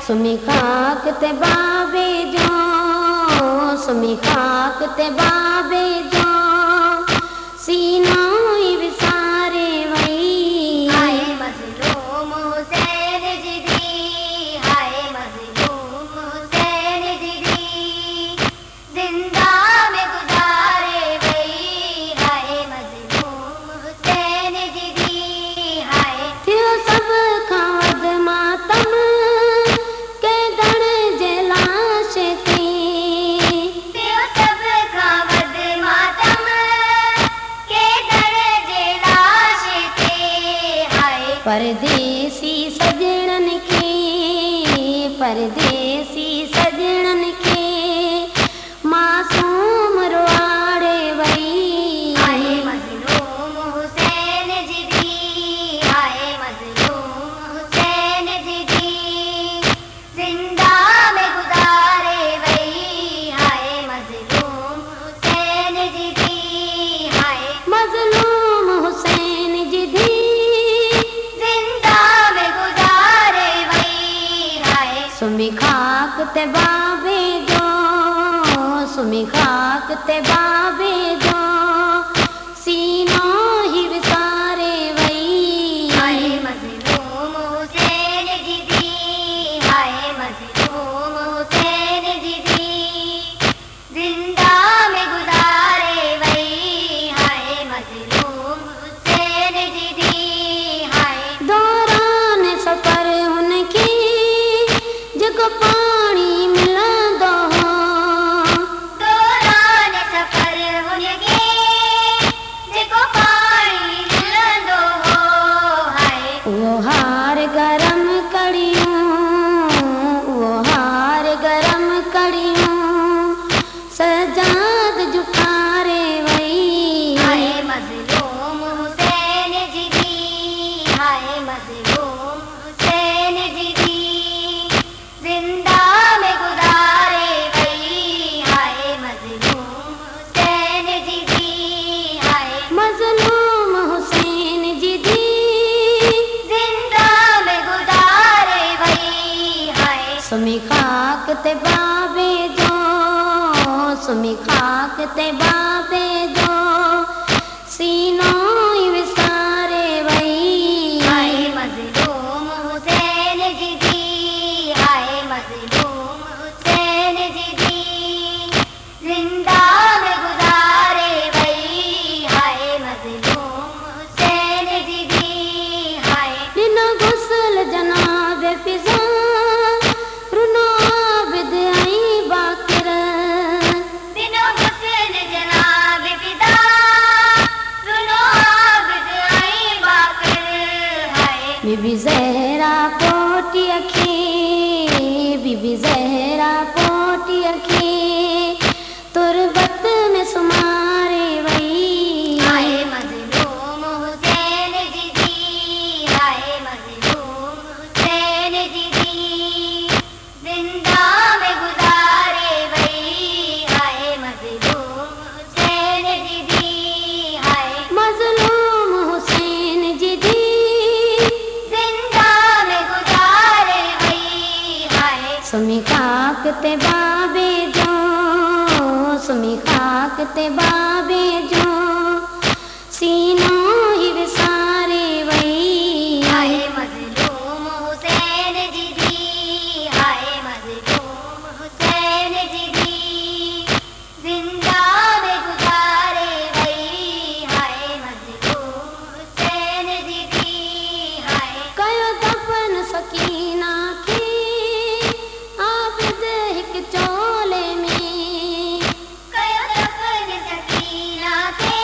सुमी खाक ते बाबे जो, सुमी खाक ते बाबे जो, सीनो ही विसारे वई। हाय मज़लूम हुसैन जी दी, हाय मज़लूम हुसैन जी दी, जिंदा में गुज़ारे वई। हाय मज़लूम हुसैन जी दी, हाय थियो सब खां वध मातम के दण जे लाश ते, थियो सब खां वध मातम के दण जे लाश ते। हाय परदेसी सजणन के, परदेसी सजणन के मासूम रुआड़े वई। हाय मज़लूम हुसैन जी दी, हाय मज़लूम हुसैन जी दी, जिंदा में गुज़ारे वई। हाय मज़लूम हुसैन जी दी, हाय मजलूम हुसैन जी दी, जिंदा में गुज़ारे वई। हाय सुमी खाक ते बाबे जो, सुमी खाक ते बाबे जो, सीनो ही विसारे वई। हाय मज़लूम हुसैन जी दी, हाय मज़लूम हुसैन जी दी, जिंदा में गुज़ारे वई। हाय मज़लूम हुसैन जी दी, हाय दौरान सफ़र हुनखे जेको पाणी मिलंदो हो, दौरान सफ़र हुनखे जेको पाणी मिलंदो हो। हाय उहो हार गरम कड़ियूं, उहो हार गरम कड़ियूं सजाद जुखारे वई। हाय मज़लूम हुसैन जी दी, हाय मज़लूम हुसैन जी दी, जिंदा में गुज़ारे वई। हाय मज़लूम हुसैन जी दी, हाय मजलूम हुसैन जी दी, जिंदा में गुज़ारे वई। हाय सुमी खाक ते बाबे जो, सुमी खाक ते बाबे जो, सीनो ही विसारे वई। हाय मज़लूम हुसैन जी दी, हाय मज़लूम हुसैन जी दी, जिंदा में गुज़ारे वई। हाय मज़लूम हुसैन जी दी, हाय बिना गुस्ल जनाब फिजा रुनो आबिद आई बाकिर, बिनो हुसैन जनाब फिदा, रुनो आबिद आई बाकिर। हाय बीबी ज़हरा पोटी अखे, बीबी ज़हरा पोटी अखे तुरबत में सुमारे वई। हाय मज़लूम हुसैन जी दी, हाय मज़लूम हुसैन जी दी, जिंदा में गुज़ारे वई। हाय मज़लूम हुसैन जी दी, हाय मजलूम हुसैन जी दी, जिंदा में गुज़ारे वई। हाय सुमी खाक ते बाबे जो, सुमी खाक ते बाबे जो, सीनो ही विसारे वई। हाय मज़लूम हुसैन जी दी, हाय मज़लूम हुसैन जी दी, जिंदा में गुज़ारे वई। हाय मज़लूम हुसैन जी दी, हाय कयो दफन सकीना खे आबिद हिक चोले में, कयो दफन सकीना खे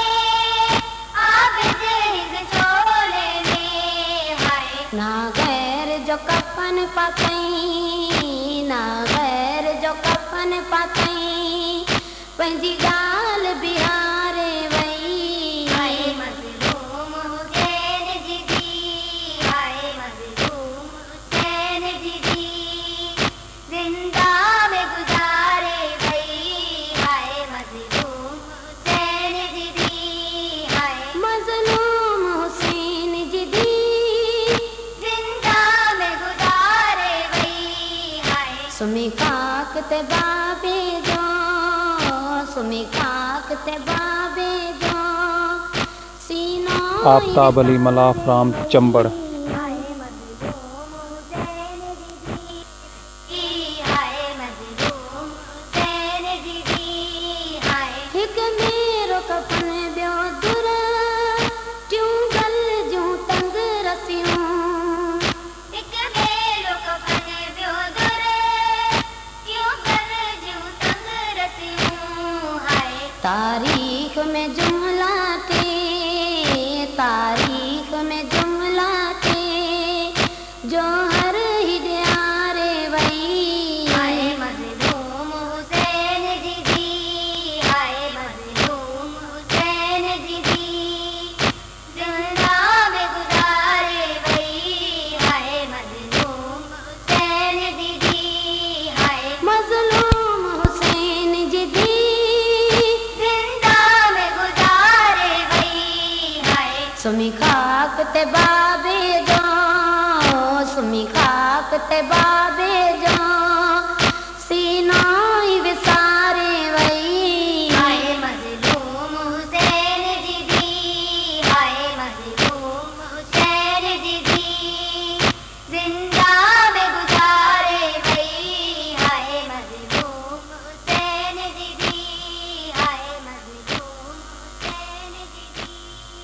आबिद हिक चोले में। हाय ना गैर जो कफन पातई, ना गैर जो कफन पातई, पंहिंजी ॻाल्हि बिहारे वई। हाय मज़लूम हुसैन जी दी, हाय मज़लूम हुसैन जी दी, जिंदा में गुज़ारे वई। हाय मज़लूम हुसैन जी दी, हाय मजलूम हुसैन जी दी, जिंदा में गुज़ारे वई। सुमी खाक ते बाबे जो, सुमी खाक ते बाबे जो, सीनो आफ्ताब अली मल्ला फ्राम चंबड़। हाय मजलूम हुसैन दीदी, हाय मजलूम हुसैन दीदी, हाय हिक मेरो कफन बियो दुर, ट्यूं गल जूं तंग रसियूं, हिक मेरो कफन बियो दुर, ट्यूं गल जूं तंग रसियूं, हाय तारीख़ में जुमला थे, तारीख़ में जुमला थे, जो हर ही ॾियारे वई, हाय मजलूम हुसैन दीदी, हाय मजलूम हुसैन दीदी, जिंदा में गुजारे वई, हाय मजलूम हुसैन दीदी, हाय मज़लूम हुसैन जी दी, जिंदा में गुजारे वई, हाय सुमी खाक ते बा